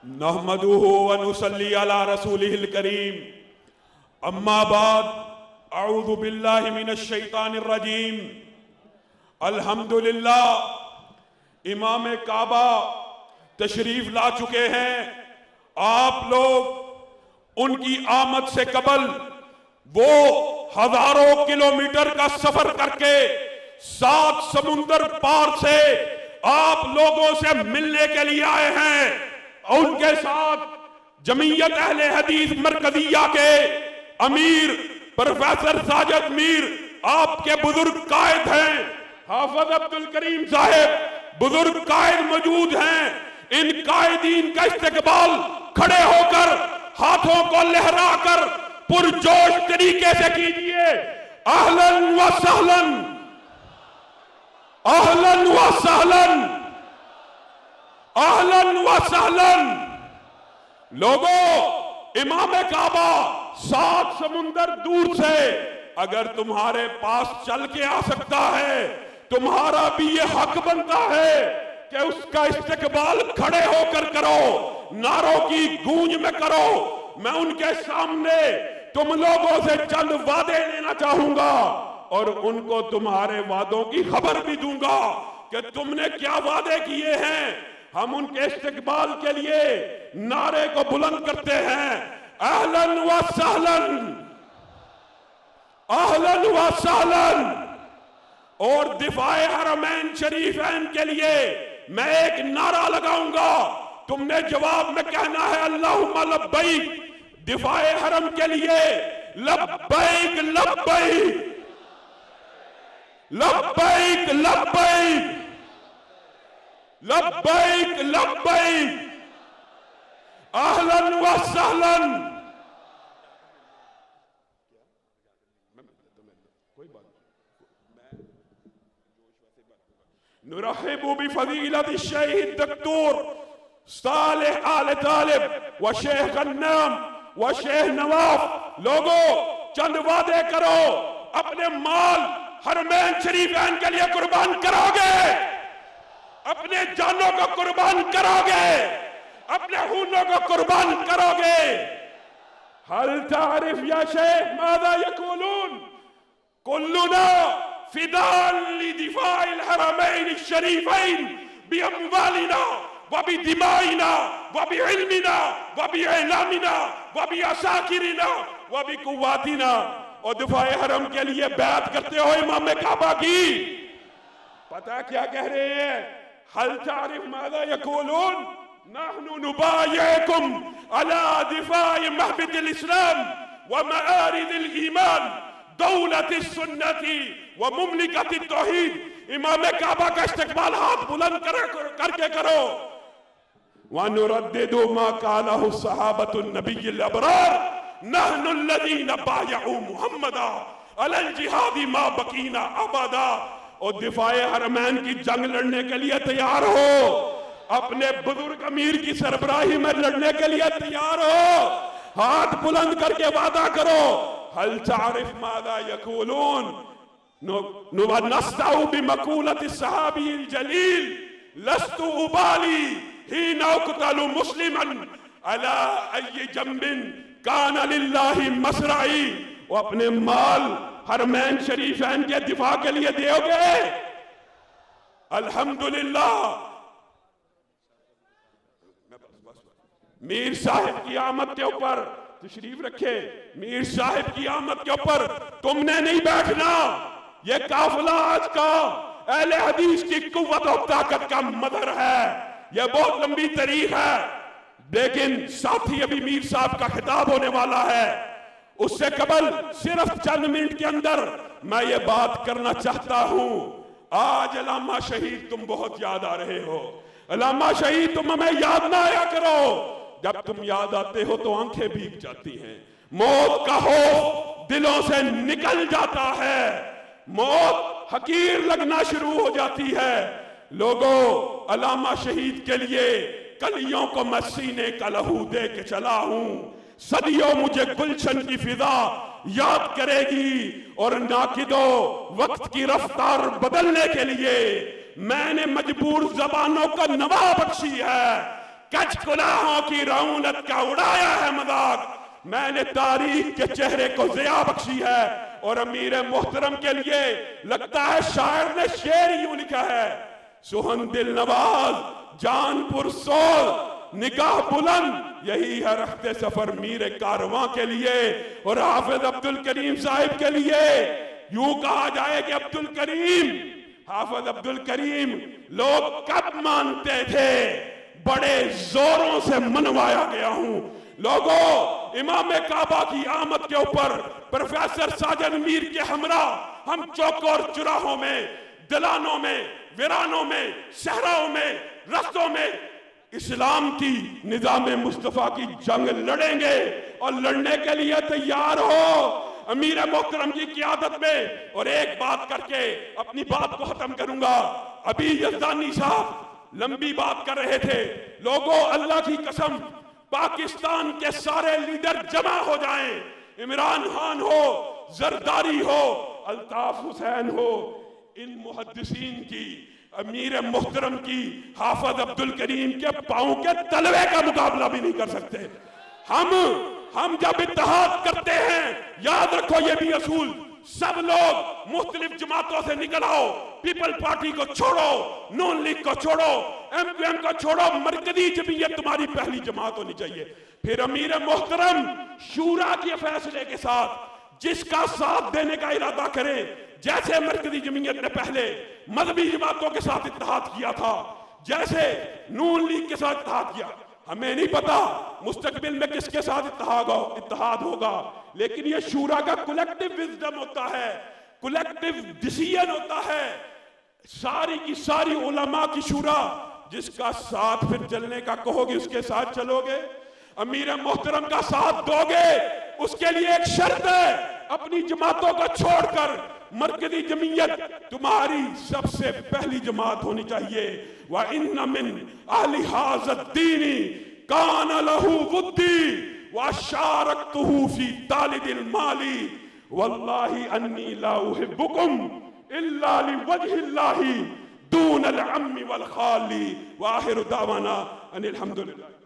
नहमदुहु व नुसल्ली अला रसूलिहिल करीम। अम्मा बाद, अऊज़ु बिल्लाहि मिनश शैतानिर रजीम। अल्हम्दुलिल्लाह, इमाम काबा तशरीफ ला चुके हैं। आप लोग उनकी आमद से कबल वो हजारों किलोमीटर का सफर करके 7 समुंदर पार से आप लोगों से मिलने के लिए आए हैं। उनके साथ जमीयत अहले हदीस मरकजिया के अमीर प्रोफेसर साजिद मीर आपके बुजुर्ग कायद हैं, हाफिज अब्दुल करीम साहब बुजुर्ग कायद मौजूद हैं। इन कायदीन का इस्तकबाल खड़े होकर हाथों को लहराकर पुरजोश तरीके से कीजिए। अहलन व सहलन, अहलन व सहलन, अहलन व सहलन। लोगों, इमाम काबा 7 समुंदर दूर से अगर तुम्हारे पास चल के आ सकता है, तुम्हारा भी ये हक बनता है कि उसका इस्तकबाल खड़े होकर करो, नारों की गूंज में करो। मैं उनके सामने तुम लोगों से चंद वादे लेना चाहूंगा और उनको तुम्हारे वादों की खबर भी दूंगा कि तुमने क्या वादे किए हैं। हम उनके इस्तकबाल के लिए नारे को बुलंद करते हैं, अहलन व सहलन, अहलन व सहलन। और दिफाए हरमैन शरीफैन के लिए मैं एक नारा लगाऊंगा, तुमने जवाब में कहना है अल्लाहुम्मा लब्बैक। दिफाए हरम के लिए लब्बैक लब्बैक लब्बैक लब्बैक लब्बैक लब्बैक, अहलन व सहलन। नुरहिबु बिफज़ीलति शहीद दक्तूर सालेह आले तालिब व शेख गन्नाम व शेख नवाफ। लोगों, चंद वादे करो, अपने माल हरमैन शरीफैन के लिए कुर्बान करोगे, अपने जानों को कुर्बान करोगे, अपने खूनों को कुर्बान करोगे। हल तारिफ या शेख मादा यकूलून कुल्लुना फिदान लिदिफाइल हरमैन शरीफैन बिअमवालिना व बिदिमाइना व बिइल्मिना व बिइलामिना व बिअसाकिरिना व बिकुव्वातिना। और दिफाए हरम के लिए बैत करते हो इमाम काबा की। पता क्या कह रहे हैं? हल तारिफ मादा यकूलून नहनु नुबायिकुम अला दिफाइ महबितिल इस्लाम व मआरिदिल ईमान दौलत सुन्नती व मुमलिकत तौहीद। इमाम काबा का इस्तकबाल हाथ बुलंद करके करो। व नुरद्दिदु मा कालहु सहाबतुन नबिय्यिल अबरार नहनु अल्लज़ीना बायअू मुहम्मदा अलल जिहादी मा बकीना अबदा। और दिफाए हरमैन की जंग लड़ने के लिए तैयार हो, अपने बुजुर्ग अमीर की सरबराही में लड़ने के लिए तैयार हो। हाथ बुलंद करके वादा करो, हल तारिफ मादा यकूलून नस्तऊ बिमकूलति सहाबील जलील लस्तु उबाली हीना उक़तलु मुस्लिमन अला अय्यि जंबिन कान लिल्लाहि मसराई। वो अपने माल हरमैन शरीफैन के दिफा के लिए दोगे? अल्हम्दुलिल्लाह। मीर साहिब की आमद के ऊपर तशरीफ रखे, मीर साहिब की आमद के ऊपर तुमने नहीं बैठना। ये काफिला आज का अहले हदीस की कुव्वत और ताकत का मदर है। यह बहुत लंबी तारीख है, लेकिन साथी अभी मीर साहब का खिताब होने वाला है। उससे कबल सिर्फ चंद मिनट के अंदर मैं ये बात करना चाहता हूं। आज अल्लामा शहीद तुम बहुत याद आ रहे हो। अल्लामा शहीद तुम हमें याद ना आया करो। जब तुम याद आते हो तो आंखें भीग जाती हैं, मौत का खौफ दिलों से निकल जाता है, मौत हकीर लगना शुरू हो जाती है। लोगों, अल्लामा शहीद के लिए कलियों को मैं सीने का लहू दे के चला हूं। सदियों मुझे गुलशन की फिजा याद करेगी और नाकिदो वक्त की रफ्तार बदलने के लिए मैंने मजबूर जबानों का नवा बख्शी है। कच गुनाहों की रौनक का उड़ाया है मजाक, मैंने तारीख के चेहरे को ज़िया बख्शी है। और अमीर मोहतरम के लिए लगता है शायर ने शेर यूं लिखा है, सुहन दिल नवाज जानपुर सोल निगाह बुलंद, यही है रखते सफर मीर कारवां के लिए। और हाफिज अब्दुल करीम साहिब के लिए यूं कहा जाए कि अब्दुल करीम, हाफिज अब्दुल करीम लोग कब मानते थे, बड़े जोरों से मनवाया गया हूं। लोगों, इमाम काबा की आमद के ऊपर प्रोफेसर साजन मीर के हमरा हम चौकों और चुराहों में, दिलानों में, वीरानों में, शहरों में, रस्तों में इस्लाम की निजाम मुस्तफा की जंग लड़ेंगे और लड़ने के लिए तैयार हो अमीर मोहतरम की क़ियादत में। और एक बात करके अपनी बात को खत्म करूंगा। अभी यज़दानी साहब लंबी बात कर रहे थे। लोगों, अल्लाह की कसम, पाकिस्तान के सारे लीडर जमा हो जाएं, इमरान खान हो, जरदारी हो, अल्ताफ हुसैन हो, इन मुहद्दिसीन की, अमीर मोहतरम की, हाफिज अब्दुल करीम के पांव के तलवे का मुकाबला भी नहीं कर सकते। हम जब इत्तेहाद करते हैं, याद रखो ये भी असूल, सब लोग मुख्तलिफ जमातों से निकल आओ, पीपल पार्टी को छोड़ो, नून लीग को छोड़ो, एमक्यूएम को छोड़ो, मरकजी जमीयत तुम्हारी पहली जमात होनी चाहिए। फिर अमीर मोहतरम शूरा के फैसले के साथ जिसका साथ देने का इरादा करे, जैसे मरकजी जमीयत ने पहले मजहबी जमातों के साथ इत्तेहाद किया था, जैसे नून लीग के साथ इत्तेहाद किया, हमें नहीं पता मुस्तकबिल में किसके साथ इत्तेहाद होगा, लेकिन ये शूरा का कलेक्टिव विजडम होता है, कलेक्टिव डिसीजन होता है, सारी की सारी उलमा की शूरा, जिसका साथ फिर चलने का कहोगे उसके साथ चलोगे, अमीर मोहतरम का साथ दोगे, उसके लिए एक शर्त है, अपनी जमातों को छोड़कर मरकजी जमीयत तुम्हारी सबसे पहली जमात होनी चाहिए। व इन्न मिन अहली हाज़ा दीनी कान लहू वुद्दी व शारकतहू फी तालिदिल माली वल्लाहि अन्नी ला उहिब्बुकुम इल्ला लिवजहिल्लाहि दून अल अम्मी वल खाली व आखिरु दावाना अनिल हम्दुलिल्लाह।